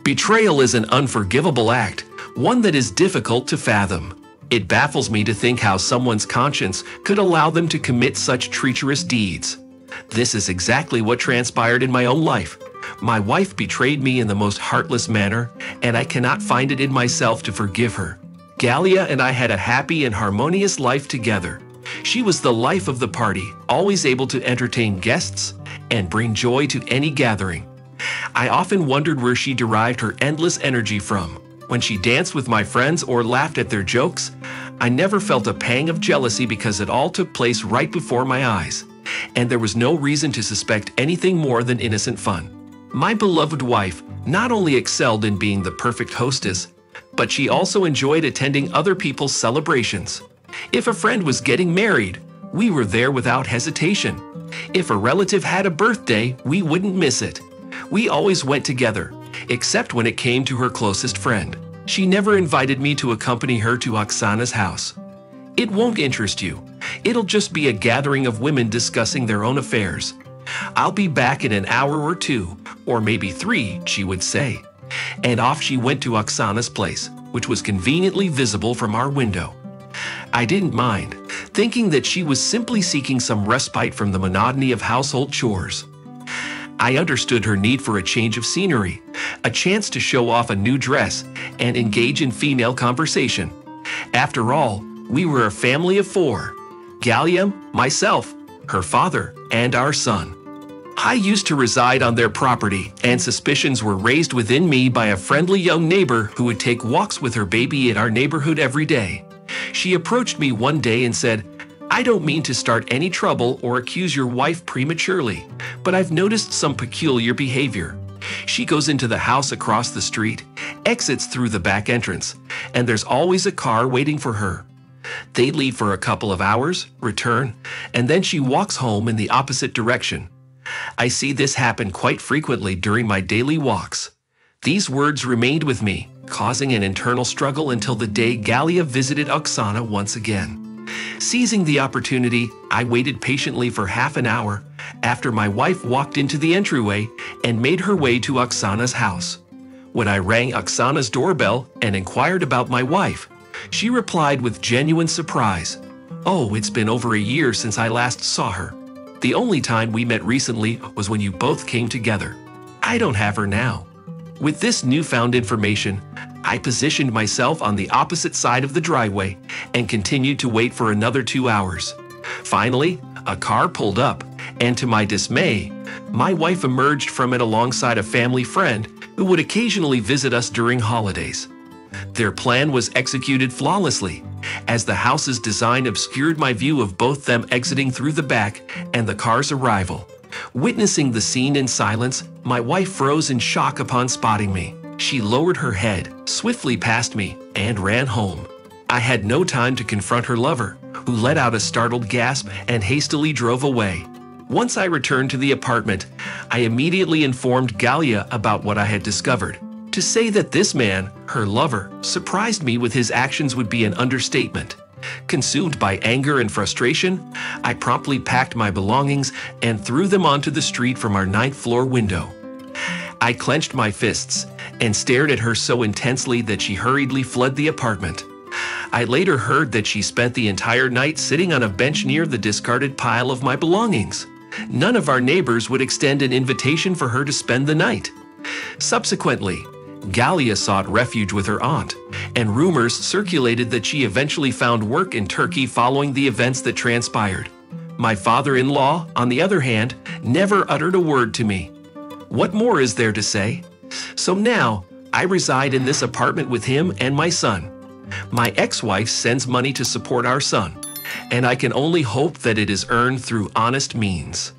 Betrayal is an unforgivable act, one that is difficult to fathom. It baffles me to think how someone's conscience could allow them to commit such treacherous deeds. This is exactly what transpired in my own life. My wife betrayed me in the most heartless manner, and I cannot find it in myself to forgive her. Galia and I had a happy and harmonious life together. She was the life of the party, always able to entertain guests and bring joy to any gathering. I often wondered where she derived her endless energy from. When she danced with my friends or laughed at their jokes, I never felt a pang of jealousy because it all took place right before my eyes, and there was no reason to suspect anything more than innocent fun. My beloved wife not only excelled in being the perfect hostess, but she also enjoyed attending other people's celebrations. If a friend was getting married, we were there without hesitation. If a relative had a birthday, we wouldn't miss it. We always went together, except when it came to her closest friend. She never invited me to accompany her to Oksana's house. It won't interest you. It'll just be a gathering of women discussing their own affairs. I'll be back in an hour or two, or maybe 3, she would say. And off she went to Oksana's place, which was conveniently visible from our window. I didn't mind, thinking that she was simply seeking some respite from the monotony of household chores. I understood her need for a change of scenery, a chance to show off a new dress, and engage in female conversation. After all, we were a family of 4: Galia, myself, her father, and our son. I used to reside on their property, and suspicions were raised within me by a friendly young neighbor who would take walks with her baby in our neighborhood every day. She approached me one day and said, "I don't mean to start any trouble or accuse your wife prematurely, but I've noticed some peculiar behavior. She goes into the house across the street, exits through the back entrance, and there's always a car waiting for her. They leave for a couple of hours, return, and then she walks home in the opposite direction. I see this happen quite frequently during my daily walks." These words remained with me, causing an internal struggle until the day Galia visited Oksana once again. Seizing the opportunity, I waited patiently for half an hour after my wife walked into the entryway and made her way to Oksana's house. When I rang Oksana's doorbell and inquired about my wife, she replied with genuine surprise, "Oh, it's been over a year since I last saw her. The only time we met recently was when you both came together. I don't have her now." With this newfound information, I positioned myself on the opposite side of the driveway and continued to wait for another 2 hours. Finally, a car pulled up, and to my dismay, my wife emerged from it alongside a family friend who would occasionally visit us during holidays. Their plan was executed flawlessly, as the house's design obscured my view of both them exiting through the back and the car's arrival. Witnessing the scene in silence, my wife froze in shock upon spotting me. She lowered her head, swiftly past me, and ran home. I had no time to confront her lover, who let out a startled gasp and hastily drove away. Once I returned to the apartment, I immediately informed Galia about what I had discovered. To say that this man, her lover, surprised me with his actions would be an understatement. Consumed by anger and frustration, I promptly packed my belongings and threw them onto the street from our 9th floor window. I clenched my fists and stared at her so intensely that she hurriedly fled the apartment. I later heard that she spent the entire night sitting on a bench near the discarded pile of my belongings. None of our neighbors would extend an invitation for her to spend the night. Subsequently, Galia sought refuge with her aunt, and rumors circulated that she eventually found work in Turkey following the events that transpired. My father-in-law, on the other hand, never uttered a word to me. What more is there to say? So now, I reside in this apartment with him and my son. My ex-wife sends money to support our son, and I can only hope that it is earned through honest means.